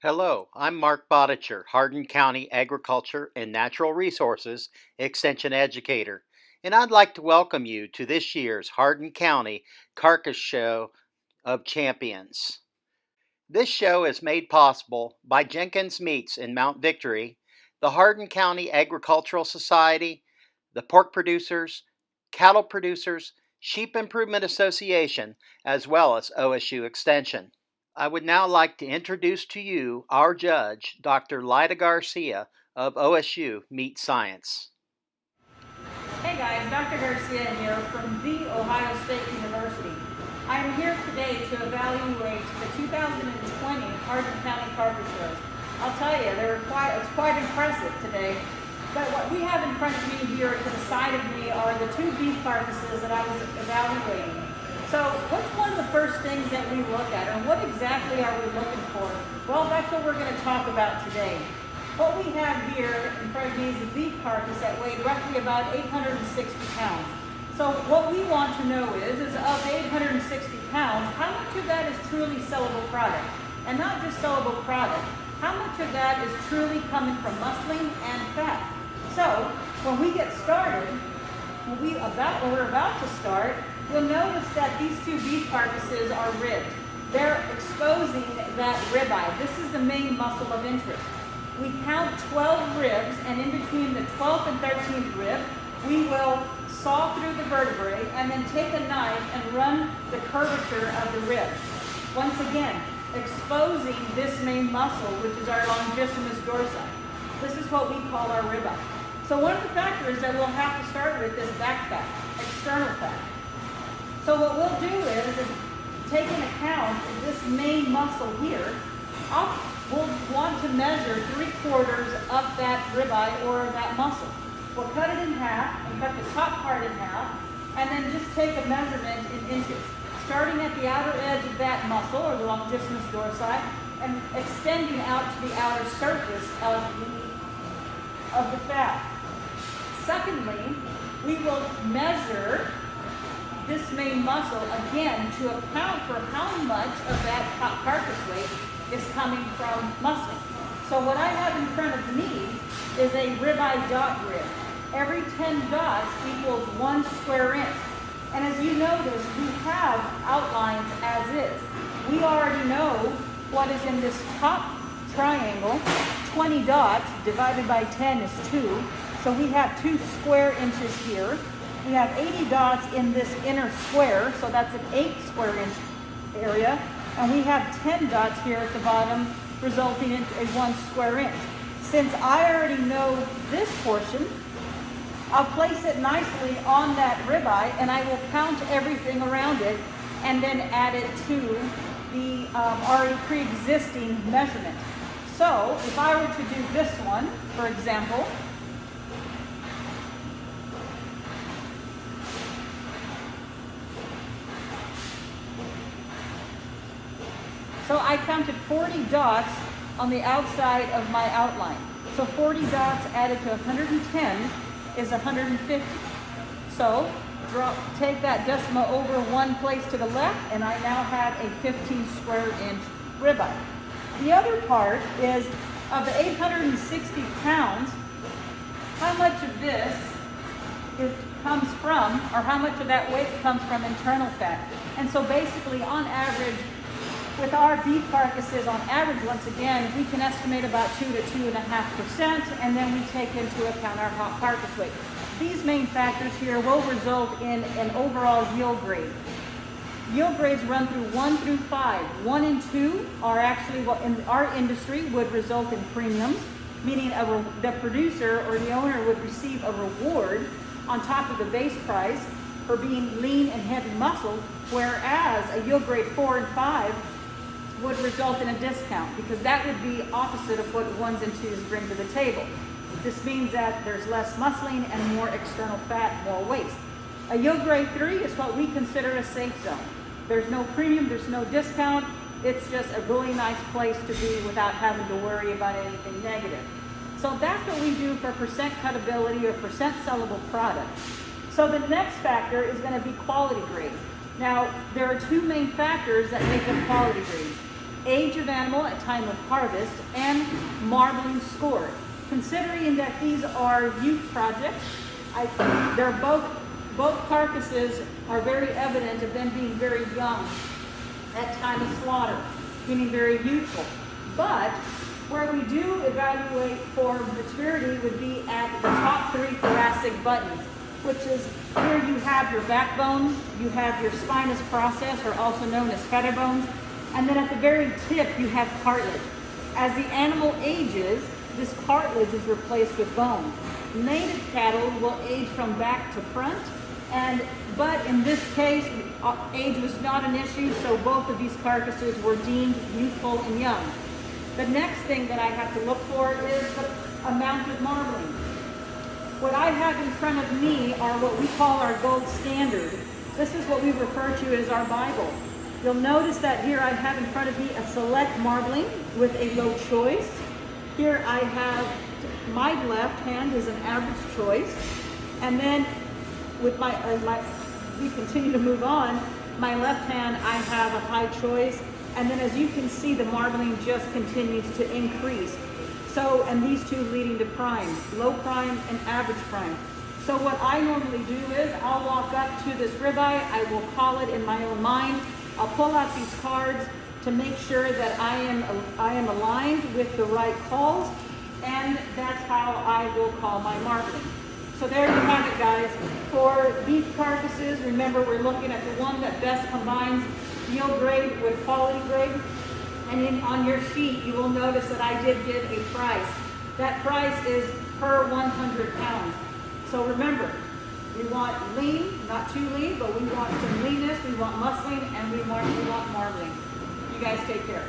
Hello, I'm Mark Badertscher, Hardin County Agriculture and Natural Resources Extension Educator, and I'd like to welcome you to this year's Hardin County Carcass Show of Champions. This show is made possible by Jenkins Meats in Mount Victory, the Hardin County Agricultural Society, the Pork Producers, Cattle Producers, Sheep Improvement Association, as well as OSU Extension. I would now like to introduce to you our judge, Dr. Lyda Garcia of OSU Meat Science. Hey guys, Dr. Garcia here from The Ohio State University. I'm here today to evaluate the 2020 Hardin County Carcass shows. I'll tell you, it's quite impressive today. But what we have in front of me here to the side of me are the two beef carcasses that I was evaluating. So what's one of the first things that we look at, or what exactly are we looking for? Well, that's what we're going to talk about today. What we have here in front of me is a beef carcass that weighed roughly about 860 pounds. So what we want to know is of 860 pounds, how much of that is truly sellable product? And not just sellable product, how much of that is truly coming from muscling and fat? So when we get started, when we're about to start, you'll notice that these two beef carcasses are ribbed. They're exposing that ribeye. This is the main muscle of interest. We count 12 ribs, and in between the 12th and 13th rib, we will saw through the vertebrae and then take a knife and run the curvature of the rib. Once again, exposing this main muscle, which is our longissimus dorsi. This is what we call our ribeye. So one of the factors that we'll have to start with is back fat, external fat. So what we'll do is take into account this main muscle here. We'll want to measure 3/4 of that ribeye or that muscle. We'll cut it in half and cut the top part in half, and then just take a measurement in inches, starting at the outer edge of that muscle or the longissimus dorsi, and extending out to the outer surface of the fat. Secondly, we will measure this main muscle again to account for how much of that carcass weight is coming from muscling. So what I have in front of me is a ribeye dot grid. Every 10 dots equals 1 square inch. And as you notice, we have outlines as is. We already know what is in this top triangle. 20 dots divided by 10 is 2. So we have 2 square inches here. We have 80 dots in this inner square, so that's an 8 square inch area. And we have 10 dots here at the bottom, resulting in a 1 square inch. Since I already know this portion, I'll place it nicely on that ribeye, and I will count everything around it and then add it to the already pre-existing measurement. So if I were to do this one, for example, so I counted 40 dots on the outside of my outline. So 40 dots added to 110 is 150. So take that decimal over one place to the left, and I now have a 15 square inch ribeye. The other part is of the 860 pounds, how much of this comes from, or how much of that weight comes from internal fat. And so basically, on average, with our beef carcasses, on average, once again, we can estimate about 2 to 2.5%, and then we take into account our hot carcass weight. These main factors here will result in an overall yield grade. Yield grades run through 1 through 5. 1 and 2 are actually what in our industry would result in premiums, meaning the producer or the owner would receive a reward on top of the base price for being lean and heavy muscle, whereas a yield grade 4 and 5 would result in a discount, because that would be opposite of what 1s and 2s bring to the table. This means that there's less muscling and more external fat, more waste. A yield grade 3 is what we consider a safe zone. There's no premium, there's no discount. It's just a really nice place to be without having to worry about anything negative. So that's what we do for percent cuttability or percent sellable product. So the next factor is going to be quality grade. Now, there are two main factors that make up quality grades. age of animal at time of harvest, and marbling score. Considering that these are youth projects, they're both carcasses are very evident of them being very young at time of slaughter, meaning very youthful. But where we do evaluate for maturity would be at the top 3 thoracic buttons, which is here you have your backbone, you have your spinous process, or also known as feather bones, and then at the very tip you have cartilage. As the animal ages, this cartilage is replaced with bone. Native cattle will age from back to front, but in this case, age was not an issue, so both of these carcasses were deemed youthful and young. The next thing that I have to look for is the amount of marbling. What I have in front of me are what we call our gold standard. This is what we refer to as our Bible. You'll notice that here I have in front of me a select marbling with a low choice. Here I have my left hand is an average choice, and then with we continue to move on, my left hand I have a high choice, and then as you can see, the marbling just continues to increase. So, and these two leading to prime, low prime and average prime. So what I normally do is I'll walk up to this ribeye, I will call it in my own mind, I'll pull out these cards to make sure that I am aligned with the right calls, and that's how I will call my marbling. So there you have it, guys. For beef carcasses, remember we're looking at the one that best combines yield grade with quality grade. And on your sheet, you will notice that I did give a price. That price is per 100 pounds. So remember, we want lean, not too lean, but we want some leanness, we want muscling, and we want marbling. You guys take care.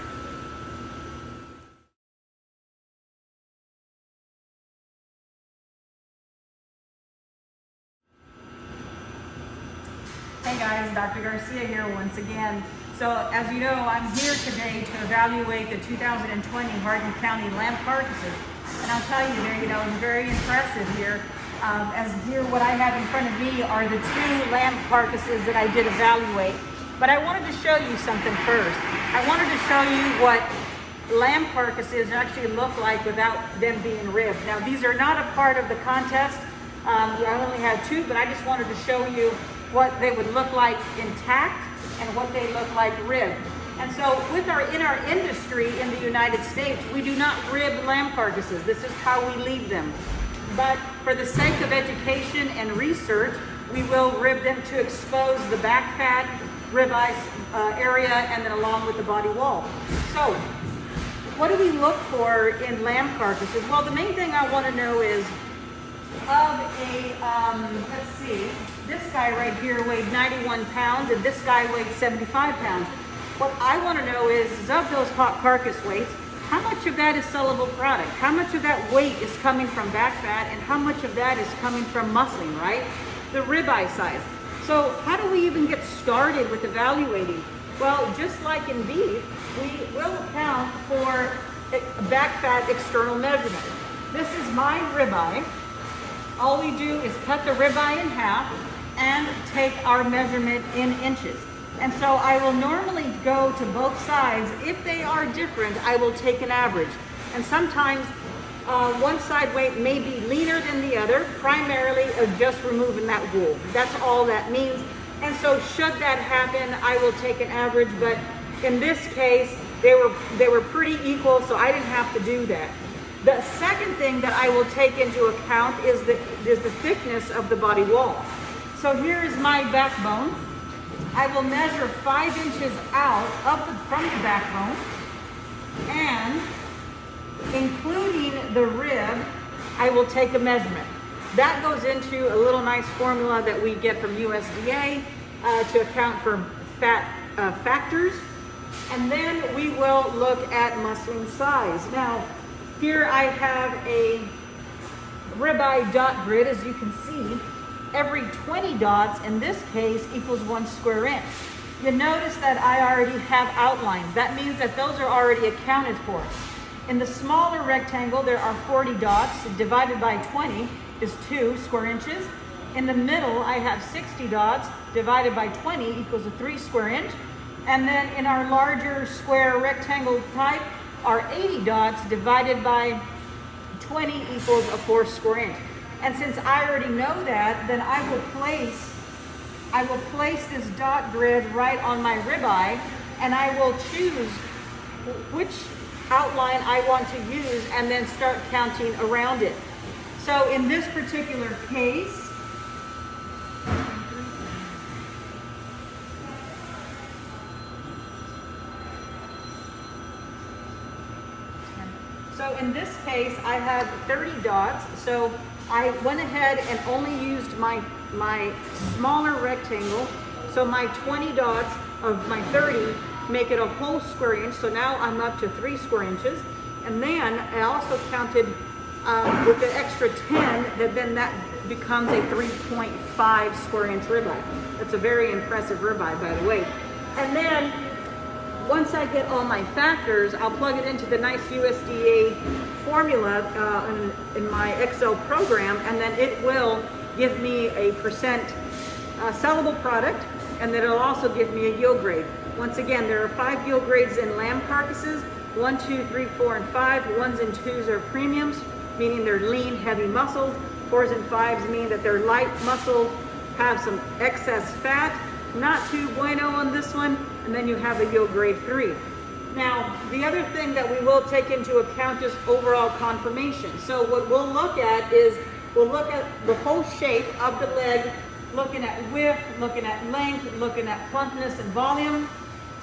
Hey guys, Dr. Garcia here once again. So as you know, I'm here today to evaluate the 2020 Hardin County lamb carcasses. And I'll tell you, it's very impressive here. As here, what I have in front of me are the 2 lamb carcasses that I did evaluate. But I wanted to show you something first. I wanted to show you what lamb carcasses actually look like without them being ribbed. Now, these are not a part of the contest. I only have 2, but I just wanted to show you what they would look like intact and what they look like ribbed. And so in our industry in the United States, we do not rib lamb carcasses. This is how we leave them. But for the sake of education and research, we will rib them to expose the back fat, ribeye area, and then along with the body wall. So what do we look for in lamb carcasses? Well, the main thing I want to know is let's see, this guy right here weighed 91 pounds and this guy weighed 75 pounds. What I want to know is of those carcass weights, how much of that is sellable product? How much of that weight is coming from back fat and how much of that is coming from muscling, right? The ribeye size. So how do we even get started with evaluating? Well, just like in beef, we will account for back fat external measurement. This is my ribeye. All we do is cut the ribeye in half and take our measurement in inches. And so I will normally go to both sides. If they are different, I will take an average. And sometimes one side weight may be leaner than the other, primarily of just removing that wool. That's all that means. And so should that happen, I will take an average, but in this case, they were pretty equal, so I didn't have to do that. The second thing that I will take into account is the thickness of the body wall. So here is my backbone. I will measure 5 inches out from the backbone, and including the rib, I will take a measurement. That goes into a little nice formula that we get from USDA to account for fat factors. And then we will look at muscling size. Now, here I have a ribeye dot grid, as you can see. Every 20 dots in this case equals 1 square inch. You notice that I already have outlines. That means that those are already accounted for. In the smaller rectangle, there are 40 dots. Divided by 20 is 2 square inches. In the middle, I have 60 dots. Divided by 20 equals a 3 square inch. And then in our larger square rectangle type, our 80 dots divided by 20 equals a 4 square inch. And since I already know that, then I will place this dot grid right on my ribeye, and I will choose which outline I want to use and then start counting around it. So in this particular case, I have 30 dots. So I went ahead and only used my smaller rectangle. So my 20 dots of my 30 make it a whole square inch. So now I'm up to 3 square inches. And then I also counted with the extra 10, that becomes a 3.5 square inch ribeye. That's a very impressive ribeye, by the way. And then once I get all my factors, I'll plug it into the nice USDA formula in my Excel program, and then it will give me a percent sellable product, and then it'll also give me a yield grade. Once again, there are 5 yield grades in lamb carcasses: 1, 2, 3, 4, and 5. 1s and 2s are premiums, meaning they're lean, heavy muscled. 4s and 5s mean that they're light muscled, have some excess fat. Not too bueno on this one. And then you have a yield grade 3. Now, the other thing that we will take into account is overall conformation. So what we'll look at is, we'll look at the whole shape of the leg, looking at width, looking at length, looking at plumpness and volume,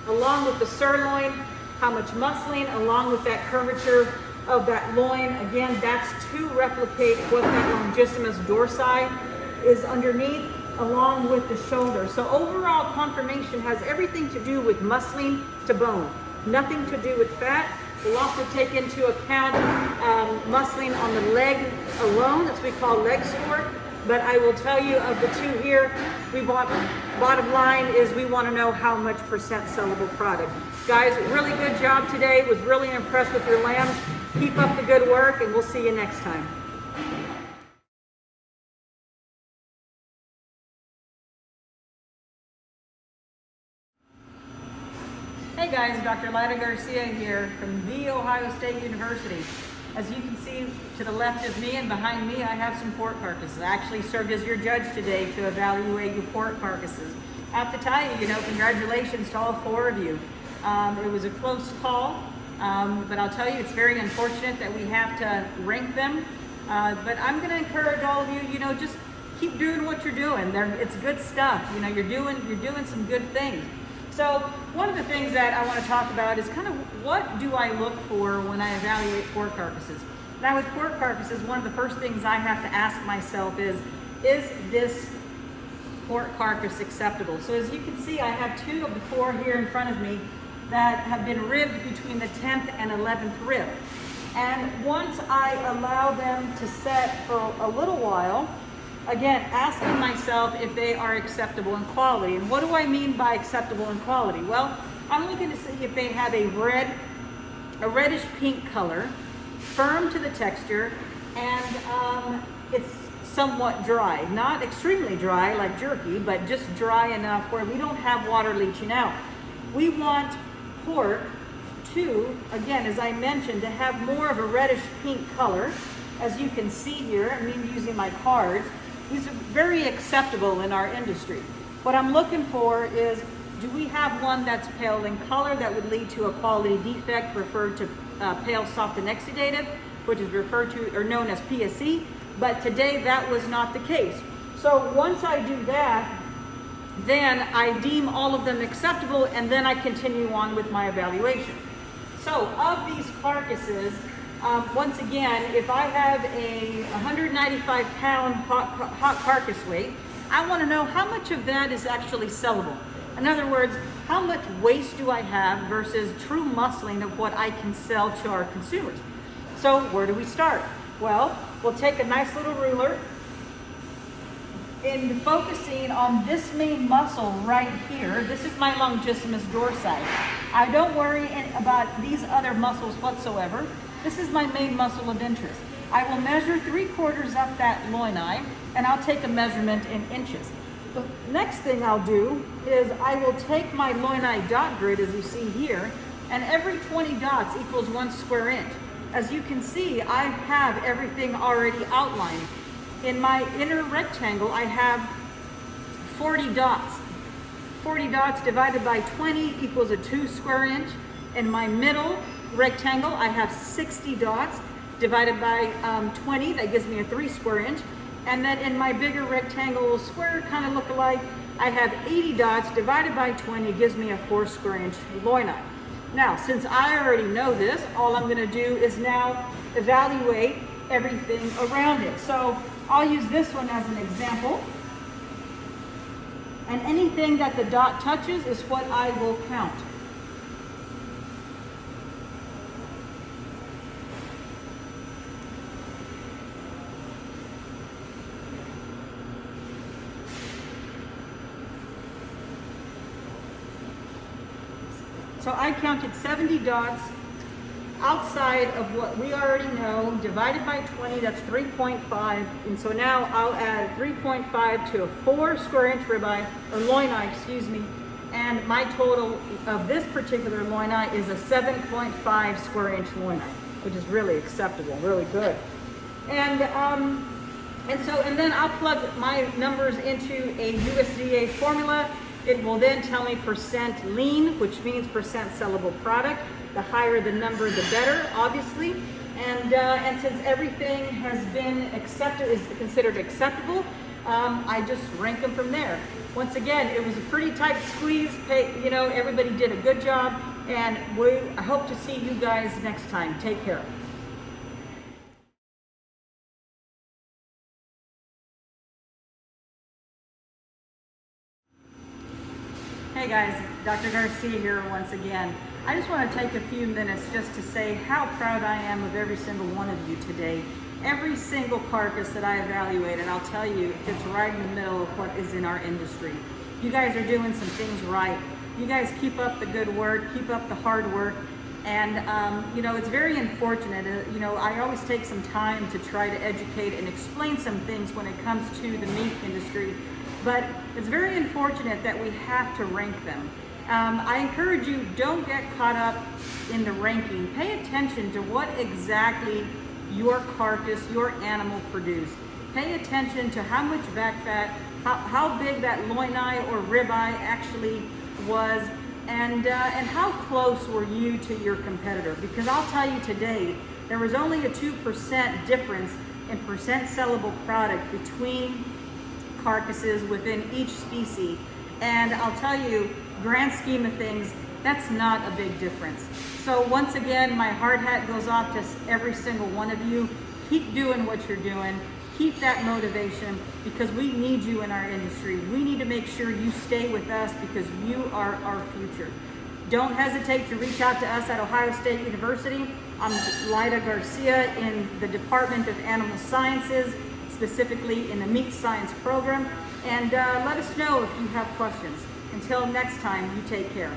along with the sirloin, how much muscling, along with that curvature of that loin. Again, that's to replicate what that longissimus dorsi is underneath, along with the shoulder. So overall conformation has everything to do with muscling to bone, nothing to do with fat. We'll also take into account muscling on the leg alone, as we call leg support. But I will tell you, of the two here, bottom line is we want to know how much percent sellable product. Guys, really good job today. Was really impressed with your lambs. Keep up the good work, and we'll see you next time. Hey guys, Dr. Lyda Garcia here from The Ohio State University. As you can see to the left of me and behind me, I have some pork carcasses. I actually served as your judge today to evaluate your pork carcasses. I have to tell you, congratulations to all 4 of you. It was a close call, but I'll tell you, it's very unfortunate that we have to rank them. But I'm going to encourage all of you, just keep doing what you're doing. It's good stuff. You're doing some good things. So one of the things that I want to talk about is kind of what do I look for when I evaluate pork carcasses. Now with pork carcasses, one of the first things I have to ask myself is this pork carcass acceptable? So as you can see, I have 2 of the 4 here in front of me that have been ribbed between the 10th and 11th rib. And once I allow them to set for a little while, again, asking myself if they are acceptable in quality. And what do I mean by acceptable in quality? Well, I'm looking to see if they have a reddish pink color, firm to the texture, and it's somewhat dry. Not extremely dry like jerky, but just dry enough where we don't have water leaching out. We want pork to, again, as I mentioned, to have more of a reddish pink color. As you can see here, I'm using my cards. These are very acceptable in our industry. What I'm looking for is, do we have one that's pale in color that would lead to a quality defect referred to pale soft and exudative, which is referred to or known as PSC, but today that was not the case. So once I do that, then I deem all of them acceptable, and then I continue on with my evaluation. So of these carcasses, once again, if I have a 195-pound hot carcass weight, I want to know how much of that is actually sellable. In other words, how much waste do I have versus true muscling of what I can sell to our consumers. So where do we start? Well, we'll take a nice little ruler. In focusing on this main muscle right here, this is my longissimus dorsi. I don't worry about these other muscles whatsoever. This is my main muscle of interest. I will measure 3/4 up that loini, and I'll take a measurement in inches. The next thing I'll do is I will take my loin-eye dot grid, as you see here, and every 20 dots equals 1 square inch. As you can see, I have everything already outlined. In my inner rectangle, I have 40 dots. 40 dots divided by 20 equals a 2 square inch. In my middle rectangle, I have 60 dots divided by 20, that gives me a 3 square inch. And then in my bigger rectangle square kind of look alike, I have 80 dots divided by 20 gives me a 4 square inch loin eye. Now, since I already know this, all I'm going to do is now evaluate everything around it. So I'll use this one as an example. And anything that the dot touches is what I will count. So I counted 70 dots outside of what we already know, divided by 20, that's 3.5. And so now I'll add 3.5 to a 4 square inch ribeye, or loin eye, excuse me. And my total of this particular loin eye is a 7.5 square inch loin eye, which is really acceptable, really good. And then I'll plug my numbers into a USDA formula. It will then tell me percent lean, which means percent sellable product. The higher the number, the better, obviously. And since everything has been accepted, is considered acceptable, I just rank them from there. Once again, it was a pretty tight squeeze. You know, everybody did a good job, and I hope to see you guys next time. Take care. Hey guys, Dr. Garcia here once again. I just want to take a few minutes just to say how proud I am of every single one of you today. Every single carcass that I evaluated, I'll tell you, it's right in the middle of what is in our industry. You guys are doing some things right. You guys keep up the good work, keep up the hard work, and you know, it's very unfortunate. You know, I always take some time to try to educate and explain some things when it comes to the meat industry. But it's very unfortunate that we have to rank them. I encourage you, don't get caught up in the ranking. Pay attention to what exactly your carcass, your animal produced. Pay attention to how much back fat, how big that loin eye or rib eye actually was, and how close were you to your competitor. Because I'll tell you today, there was only a 2% difference in percent sellable product between carcasses within each species, and I'll tell you, grand scheme of things, that's not a big difference. So once again, my hard hat goes off to every single one of you. Keep doing what you're doing, keep that motivation, because we need you in our industry. We need to make sure you stay with us because you are our future. Don't hesitate to reach out to us at Ohio State University. I'm Lyda Garcia in the Department of Animal Sciences, specifically in the meat science program, and let us know if you have questions. Until next time, you take care.